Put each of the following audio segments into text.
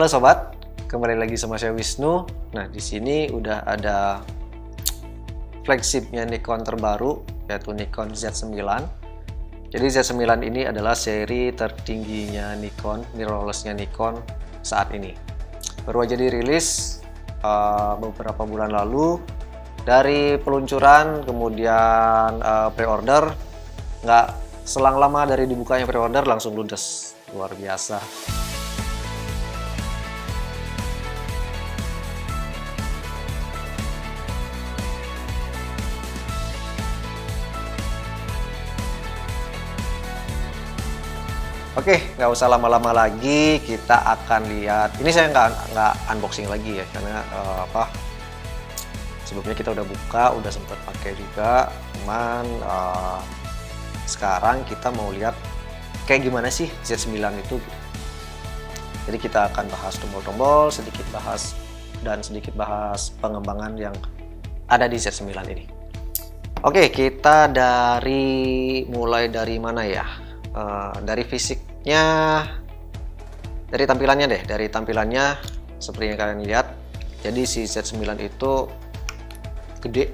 Halo sobat, kembali lagi sama saya Wisnu. Nah, di sini udah ada flagshipnya Nikon terbaru, yaitu Nikon Z9. Jadi Z9 ini adalah seri tertingginya Nikon, mirrorless-nya Nikon saat ini. Baru aja dirilis beberapa bulan lalu. Dari peluncuran kemudian pre-order, nggak selang lama dari dibukanya pre-order langsung ludes, luar biasa. Oke, nggak usah lama-lama lagi, kita akan lihat. Ini saya nggak unboxing lagi ya, karena sebelumnya kita udah buka, udah sempat pakai juga. Cuman sekarang kita mau lihat kayak gimana sih Z9 itu. Jadi kita akan bahas tombol-tombol, sedikit bahas pengembangan yang ada di Z9 ini. Oke, kita mulai dari mana ya? Dari fisiknya, dari tampilannya deh. Dari tampilannya seperti yang kalian lihat, jadi si Z9 itu gede.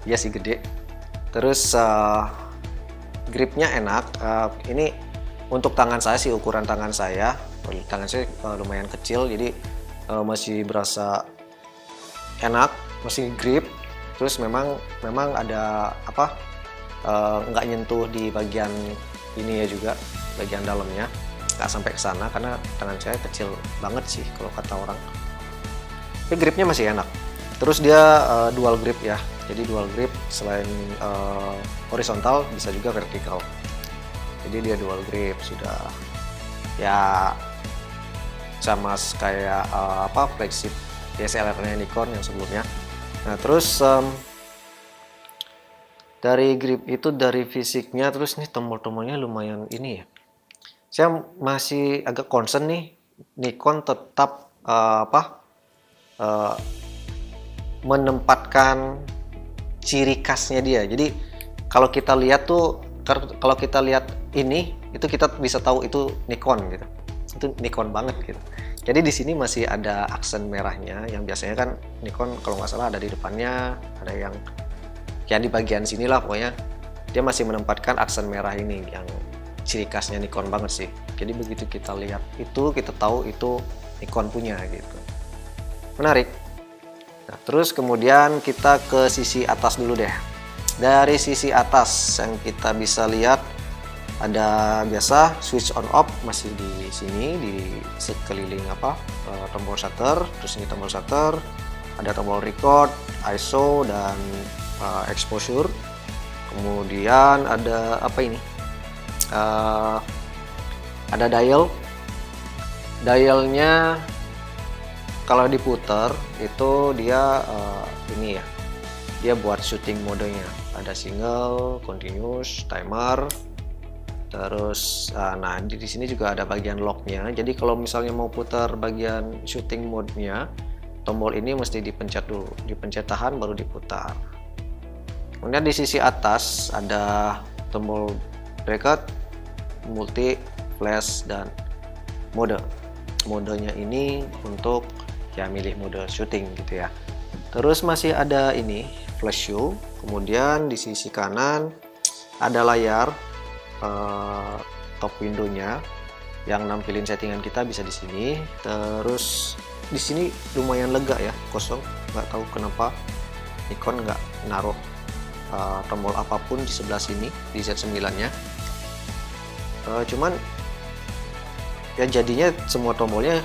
Iya sih gede. Terus gripnya enak. Ini untuk tangan saya sih, ukuran tangan saya lumayan kecil, jadi masih berasa enak, masih grip. Terus memang ada nggak nyentuh di bagian ini ya, juga bagian dalamnya nggak sampai ke sana karena tangan saya kecil banget sih kalau kata orang. Tapi gripnya masih enak. Terus dia dual grip ya, jadi dual grip, selain horizontal bisa juga vertikal. Jadi dia dual grip, sudah ya sama kayak flagship DSLR-nya Nikon yang sebelumnya. Nah terus dari grip itu, dari fisiknya, terus nih tombol-tombolnya lumayan ini ya. Saya masih agak concern nih, Nikon tetap menempatkan ciri khasnya dia. Jadi kalau kita lihat ini, itu kita bisa tahu itu Nikon gitu. Itu Nikon banget gitu. Jadi di sini masih ada aksen merahnya, yang biasanya kan Nikon kalau nggak salah ada di depannya, ada yang ya di bagian sinilah pokoknya. Dia masih menempatkan aksen merah ini yang ciri khasnya Nikon banget sih. Jadi begitu kita lihat itu, kita tahu itu Nikon punya gitu. Menarik. Nah, terus kemudian kita ke sisi atas dulu deh. Dari sisi atas yang kita bisa lihat ada biasa switch on off masih di sini, di sekeliling tombol shutter. Terus ini tombol shutter, ada tombol record, ISO dan exposure. Kemudian ada apa ini? Ada dialnya. Kalau diputar itu dia ini ya, dia buat shooting modenya. Ada single, continuous, timer. Terus nah di sini juga ada bagian locknya. Jadi kalau misalnya mau putar bagian shooting mode-nya, tombol ini mesti dipencet dulu, dipencet tahan baru diputar. Kemudian di sisi atas ada tombol record, multi, flash, dan mode. Modenya ini untuk ya milih mode shooting gitu ya. Terus masih ada ini flash show. Kemudian di sisi kanan ada layar top windownya yang nampilin settingan kita bisa di sini. Terus di sini lumayan lega ya, kosong. Nggak tahu kenapa Nikon nggak naruh tombol apapun di sebelah sini di Z9-nya. Cuman ya jadinya semua tombolnya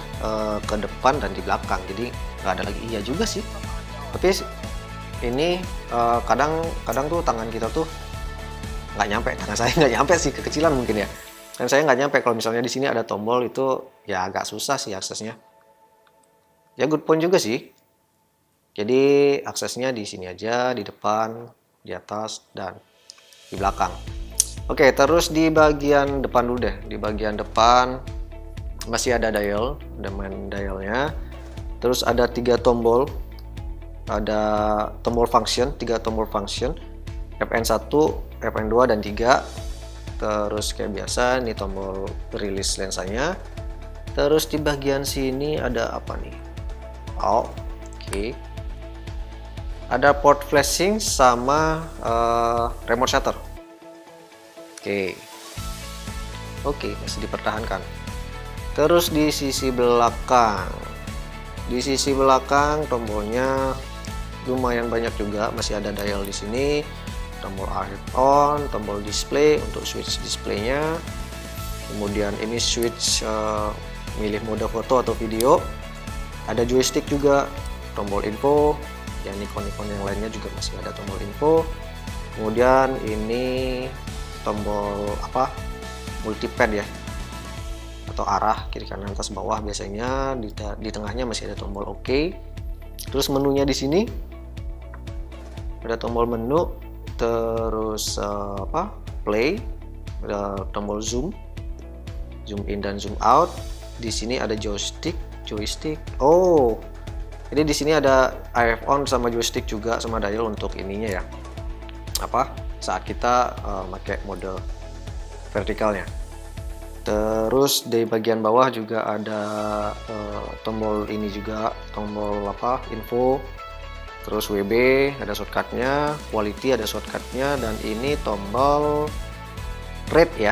ke depan dan di belakang, jadi nggak ada lagi. Iya juga sih, tapi ini kadang tuh tangan kita tuh nggak nyampe, tangan saya nggak nyampe sih, kekecilan mungkin ya, dan saya nggak nyampe kalau misalnya di sini ada tombol itu, ya agak susah sih aksesnya. Ya good point juga sih, jadi aksesnya di sini aja, di depan, di atas, dan di belakang. Oke, terus di bagian depan dulu deh. Di bagian depan masih ada dial, ada main dialnya. Terus ada 3 tombol, ada tombol function, 3 tombol function, FN1, FN2, dan 3. Terus kayak biasa, ini tombol rilis lensanya. Terus di bagian sini ada apa nih? Oh, oke. Ada port flashing sama remote shutter. Oke, masih dipertahankan. Terus di sisi belakang, tombolnya lumayan banyak juga, masih ada dial di sini, tombol on, tombol display untuk switch displaynya. Kemudian ini switch milih mode foto atau video. Ada joystick juga, tombol info, yang ikon-ikon yang lainnya juga masih ada tombol info. Kemudian ini tombol multipad ya, atau arah kiri kanan atas bawah. Biasanya di tengahnya masih ada tombol OK. Terus menunya di sini ada tombol menu, terus play, ada tombol zoom in dan zoom out. Di sini ada joystick. Oh, jadi di sini ada AF on sama joystick juga, sama dial untuk ininya ya, saat kita pakai mode vertikalnya. Terus di bagian bawah juga ada tombol ini juga, tombol info, terus WB ada shortcutnya, quality ada shortcutnya, dan ini tombol red ya,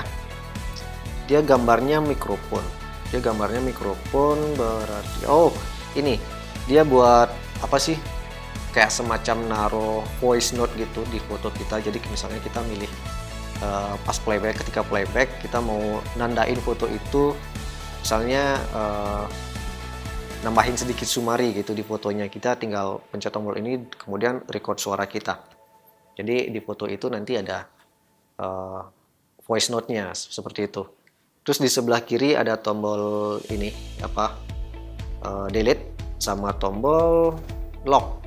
dia gambarnya mikrofon. Berarti ini dia buat apa sih, kayak semacam naro voice note gitu di foto kita. Jadi misalnya kita milih pas playback, ketika playback kita mau nandain foto itu, misalnya nambahin sedikit sumari gitu di fotonya, kita tinggal pencet tombol ini kemudian record suara kita. Jadi di foto itu nanti ada voice note-nya seperti itu. Terus di sebelah kiri ada tombol ini delete sama tombol lock.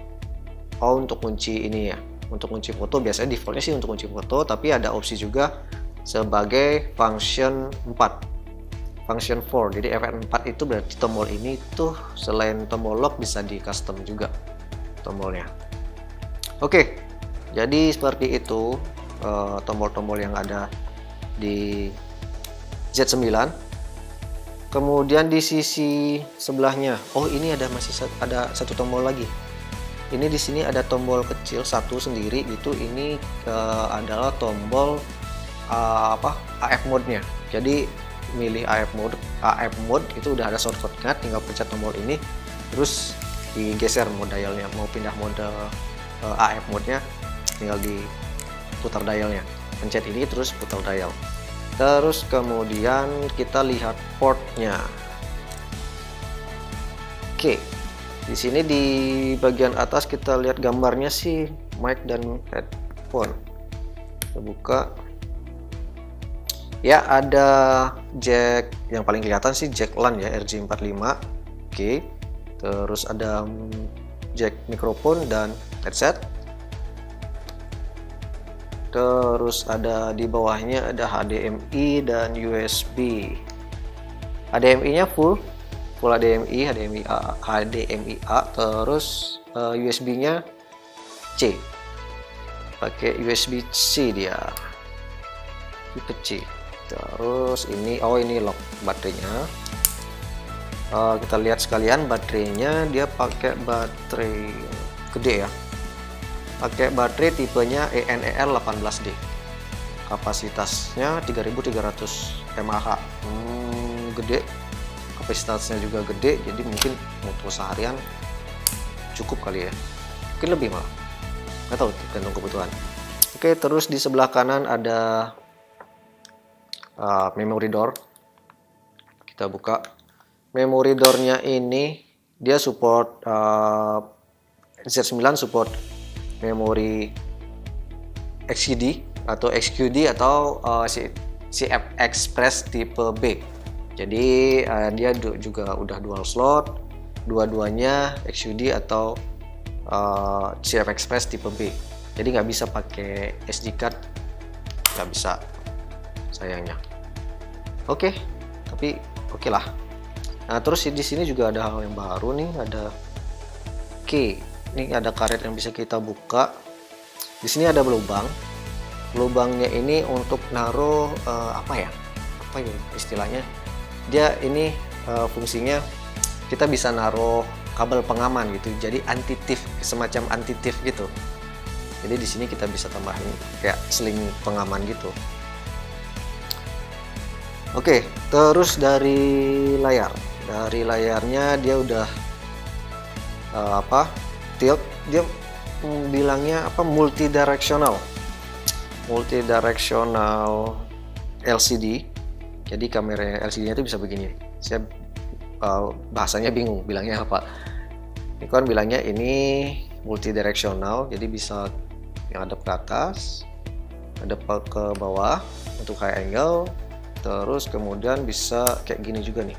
Untuk kunci ini ya, untuk kunci foto. Biasanya defaultnya sih untuk kunci foto, tapi ada opsi juga sebagai function 4. Jadi Fn4 itu berarti tombol ini tuh selain tombol lock bisa di custom juga tombolnya. Oke, jadi seperti itu tombol-tombol yang ada di Z9. Kemudian di sisi sebelahnya, ini masih ada satu tombol lagi. Ini di sini ada tombol kecil satu sendiri gitu. Ini adalah tombol AF mode-nya. Jadi milih AF mode itu udah ada shortcut, tinggal pencet tombol ini terus digeser mode dialnya. Mau pindah mode AF mode-nya tinggal diputar dialnya. Pencet ini terus putar dial. Terus kemudian kita lihat portnya. Oke, di sini di bagian atas kita lihat gambarnya sih mic dan headphone. Kita buka. Ya, ada jack, yang paling kelihatan sih jack LAN ya, RJ45. Oke. Terus ada jack mikrofon dan headset. Terus ada di bawahnya ada HDMI dan USB. HDMI-nya full HDMI A, terus USB-nya C. Pakai USB-C dia. Tipe C. Terus ini lock baterainya. Kita lihat sekalian baterainya, dia pakai baterai gede ya. Pakai baterai tipenya ENER 18D. Kapasitasnya 3300 mAh. Gede. Kapasitasnya juga gede, jadi mungkin untuk seharian cukup kali ya. Mungkin lebih malah. Nggak tahu, tergantung kebutuhan. Oke, terus di sebelah kanan ada memory door. Kita buka. Memory door-nya ini dia support Z9 support memori XQD atau CF Express tipe B. Jadi dia juga udah dual slot, dua-duanya XQD atau CF Express tipe B. Jadi nggak bisa pakai SD card, nggak bisa sayangnya. Oke, tapi oke lah. Nah, terus di sini juga ada hal yang baru nih, ada key. Ini ada karet yang bisa kita buka. Di sini ada lubang. Lubangnya ini untuk naruh apa ya istilahnya? Dia ini fungsinya kita bisa naruh kabel pengaman gitu, jadi anti thief, semacam anti thief gitu. Jadi di sini kita bisa tambahin kayak sling pengaman gitu. Oke, terus dari layarnya dia udah tilt, dia bilangnya multidirectional LCD. Jadi kamera LCD-nya itu bisa begini. Saya bahasanya bingung bilangnya apa. Nikon bilangnya ini multidirectional, jadi bisa ngadep ke atas, ngadep ke bawah untuk high angle, terus kemudian bisa kayak gini juga nih.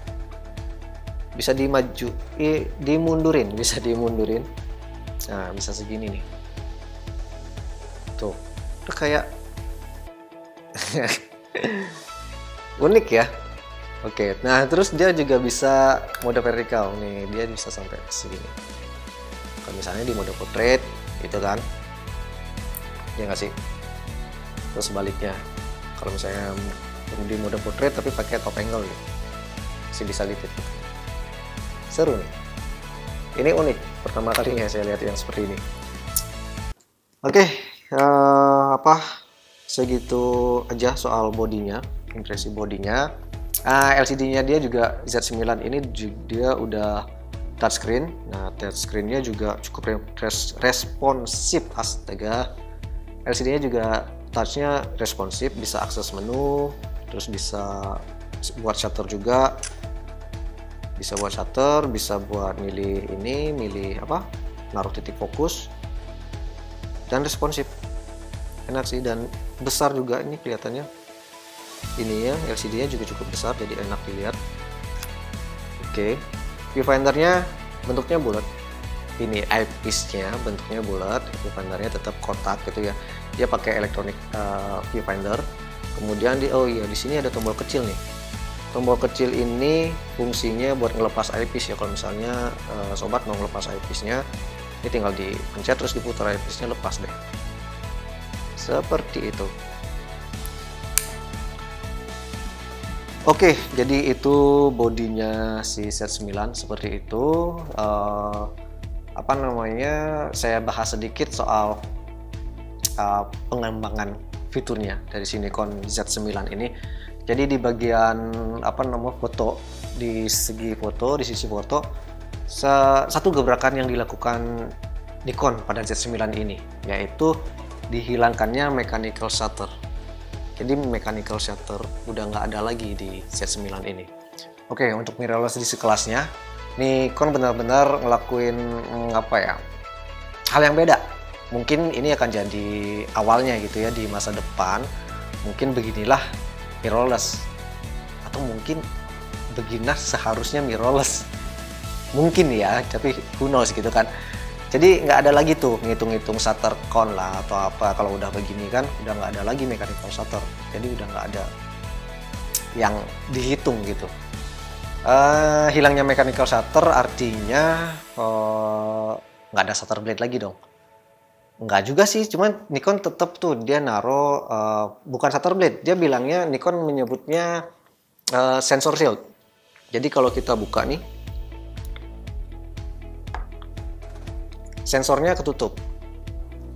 Bisa dimundurin, bisa dimundurin. Nah, bisa segini nih. Tuh, udah kayak unik ya. Oke, nah terus dia juga bisa mode vertikal nih, dia bisa sampai segini. Kalau misalnya di mode portrait, gitu kan, ya nggak sih? Terus sebaliknya, kalau misalnya di mode portrait tapi pakai top angle gitu, masih bisa lihat. Seru nih. Ini unik, pertama kalinya saya lihat yang seperti ini. Oke, segitu aja soal bodinya, impresi bodinya. LCD-nya dia juga Z9 ini dia udah touchscreen. Nah, touchscreen-nya juga cukup responsif, astaga. LCD-nya juga touch-nya responsif, bisa akses menu, terus bisa buat shutter juga. Bisa buat shutter, bisa buat milih naruh titik fokus, dan responsif. Enak sih, dan besar juga ini kelihatannya. Ini ya, LCD-nya juga cukup besar, jadi enak dilihat. Oke, viewfindernya bentuknya bulat. Ini eyepiece-nya bentuknya bulat, viewfindernya tetap kotak gitu ya. Dia pakai electronic viewfinder. Kemudian di sini ada tombol kecil nih. Tombol kecil ini fungsinya buat ngelepas eyepiece ya. Kalau misalnya sobat mau ngelepas eyepiece-nya, ini tinggal dipencet terus diputar, eyepiece-nya lepas deh. Seperti itu. Oke, jadi itu bodinya si Z9 seperti itu. Saya bahas sedikit soal pengembangan fiturnya dari si Nikon Z9 ini. Jadi di bagian foto, di sisi foto, satu gebrakan yang dilakukan Nikon pada Z9 ini, yaitu dihilangkannya mechanical shutter. Jadi mechanical shutter udah nggak ada lagi di Z9 ini. Oke, untuk mirrorless di sekelasnya, Nikon benar-benar ngelakuin hal yang beda. Mungkin ini akan jadi awalnya gitu ya di masa depan. Mungkin beginilah mirrorless, atau mungkin beginilah seharusnya mirrorless. Mungkin ya, tapi who knows gitu kan. Jadi nggak ada lagi tuh ngitung-ngitung shutter count lah atau apa. Kalau udah begini kan udah nggak ada lagi mechanical shutter. Jadi udah nggak ada yang dihitung gitu. Hilangnya mechanical shutter artinya nggak ada shutter blade lagi dong. Nggak juga sih, cuman Nikon tetap tuh dia naruh bukan shutter blade. Dia bilangnya, Nikon menyebutnya sensor shield. Jadi kalau kita buka nih, sensornya ketutup.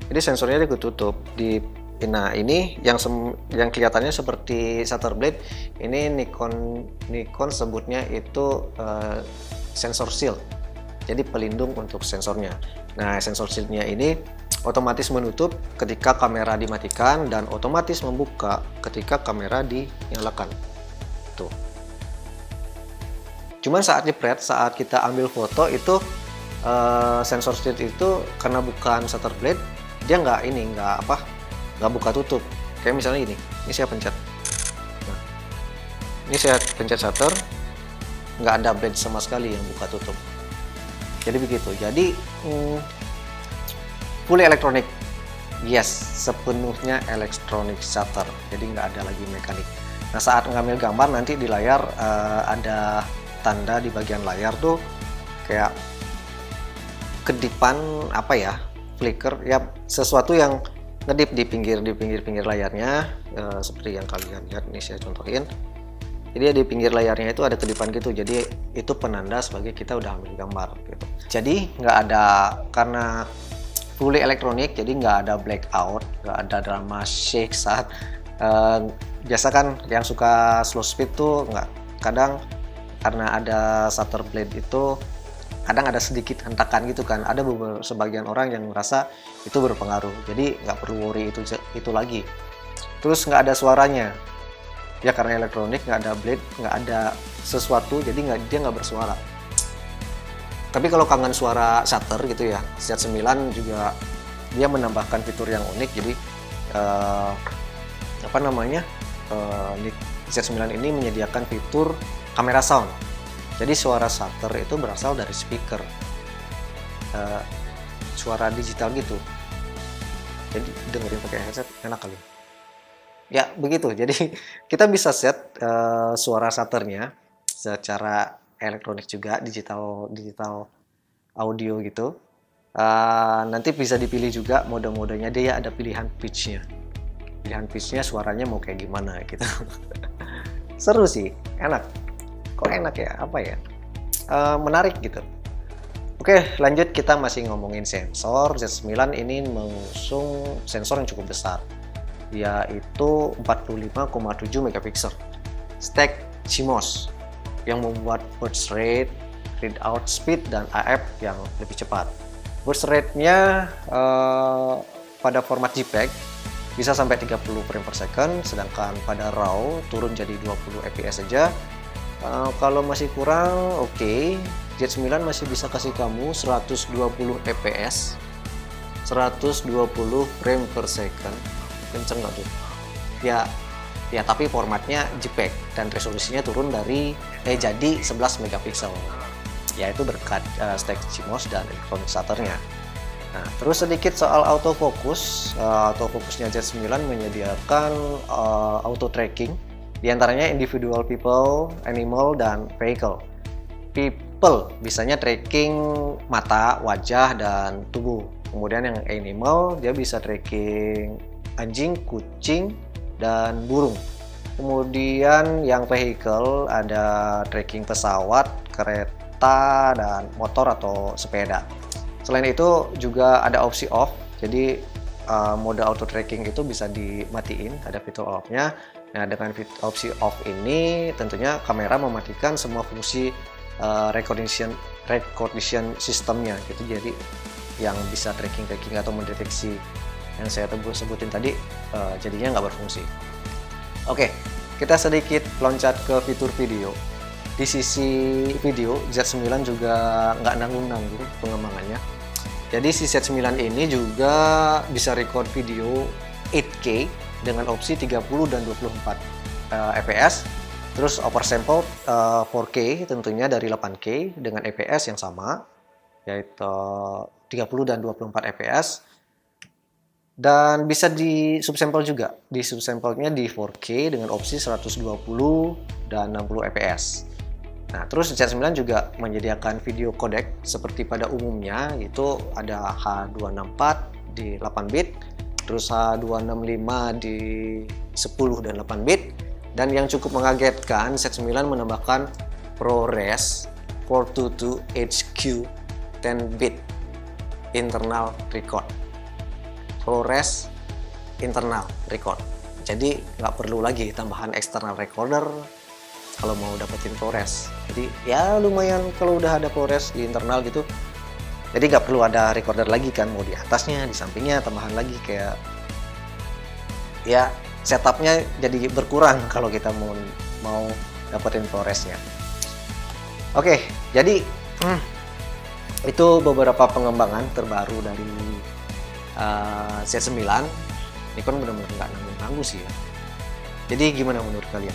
Jadi sensornya dia ketutup. Nah ini yang kelihatannya seperti shutter blade, ini Nikon sebutnya itu sensor shield. Jadi pelindung untuk sensornya. Nah, sensor shieldnya ini otomatis menutup ketika kamera dimatikan dan otomatis membuka ketika kamera dinyalakan. Tuh. Cuman saat jepret, saat kita ambil foto itu sensor shield itu karena bukan shutter blade, dia nggak buka tutup. Kayak misalnya ini saya pencet. Nah, ini saya pencet shutter, nggak ada blade sama sekali yang buka tutup. Jadi begitu. Jadi fully elektronik. Yes, sepenuhnya elektronik shutter. Jadi nggak ada lagi mekanik. Nah, saat ngambil gambar nanti di layar ada tanda di bagian layar tuh kayak kedipan flicker ya, sesuatu yang ngedip di pinggir layarnya, seperti yang kalian lihat. Ini saya contohin. Jadi di pinggir layarnya itu ada kedipan gitu, jadi itu penanda sebagai kita udah ambil gambar gitu. Jadi nggak ada, karena fully elektronik, jadi nggak ada blackout, nggak ada drama shake saat biasa kan yang suka slow speed tuh nggak, kadang karena ada shutter blade itu kadang ada sedikit hentakan gitu kan, ada sebagian orang yang merasa itu berpengaruh, jadi nggak perlu worry itu lagi. Terus nggak ada suaranya ya, karena elektronik, nggak ada blade, nggak ada sesuatu, jadi dia nggak bersuara. Tapi kalau kangen suara shutter gitu ya, Z9 juga dia menambahkan fitur yang unik. Jadi Z9 ini menyediakan fitur kamera sound. Jadi suara shutter itu berasal dari speaker, suara digital gitu. Jadi dengerin pakai headset enak kali. Ya begitu, jadi kita bisa set suara shutternya secara elektronik juga, digital audio gitu. Nanti bisa dipilih juga mode-modenya, dia ada pilihan pitchnya suaranya mau kayak gimana gitu. Seru sih, enak. Kok enak ya, apa ya, menarik gitu. Oke, lanjut, kita masih ngomongin sensor. Z9 ini mengusung sensor yang cukup besar, yaitu 45,7 megapiksel stack CMOS yang membuat burst rate, readout speed, dan AF yang lebih cepat. Burst rate-nya pada format JPEG bisa sampai 30 frame per second, sedangkan pada RAW turun jadi 20 fps saja. Kalau masih kurang, oke, Z9 masih bisa kasih kamu 120 fps, 120 frame per second. Kenceng nggak tuh? Ya tapi formatnya JPEG dan resolusinya turun dari jadi 11 megapiksel, yaitu berkat stack CMOS dan electronic shutternya. Nah, terus sedikit soal autofocus. Autofocusnya Z9 menyediakan auto tracking, diantaranya individual people, animal, dan vehicle. People bisanya tracking mata, wajah, dan tubuh. Kemudian yang animal dia bisa tracking anjing, kucing, dan burung. Kemudian yang vehicle ada tracking pesawat, kereta, dan motor atau sepeda. Selain itu juga ada opsi off, jadi mode auto tracking itu bisa dimatiin, ada fitur off-nya. Nah, dengan opsi off ini tentunya kamera mematikan semua fungsi recognition sistemnya gitu, jadi yang bisa tracking atau mendeteksi yang saya sebutin tadi jadinya nggak berfungsi. Oke, kita sedikit loncat ke fitur video. Di sisi video, Z9 juga nggak nanggung-nanggung pengembangannya. Jadi si Z9 ini juga bisa record video 8K dengan opsi 30 dan 24 fps. Terus oversample 4K tentunya dari 8K dengan fps yang sama, yaitu 30 dan 24 fps. Dan bisa di subsample juga. Di subsample-nya di 4K dengan opsi 120 dan 60 fps. Nah, terus Z9 juga menyediakan video codec seperti pada umumnya, yaitu ada H264 di 8 bit, terus H265 di 10 dan 8 bit, dan yang cukup mengagetkan, Z9 menambahkan ProRes 422 HQ 10 bit internal record. ProRes internal record. Jadi nggak perlu lagi tambahan external recorder kalau mau dapetin ProRes. Jadi ya lumayan kalau udah ada ProRes di internal gitu. Jadi nggak perlu ada recorder lagi kan, mau di atasnya, di sampingnya, tambahan lagi, kayak ya setupnya jadi berkurang kalau kita mau dapetin ProResnya. Oke, jadi itu beberapa pengembangan terbaru dari Z9. Nikon benar-benar nggak nanggung-nanggung sih ya. Jadi gimana menurut kalian?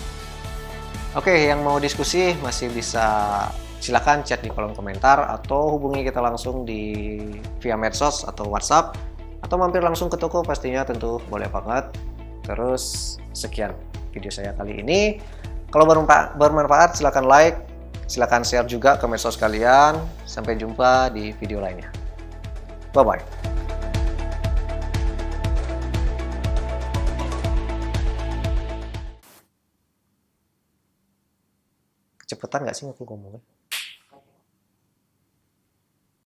Oke, yang mau diskusi masih bisa silakan chat di kolom komentar atau hubungi kita langsung di via medsos atau WhatsApp, atau mampir langsung ke toko, pastinya tentu boleh banget. Terus sekian video saya kali ini. Kalau bermanfaat silakan like, silakan share juga ke medsos kalian. Sampai jumpa di video lainnya. Bye bye. Cepetan nggak sih aku ngomongnya?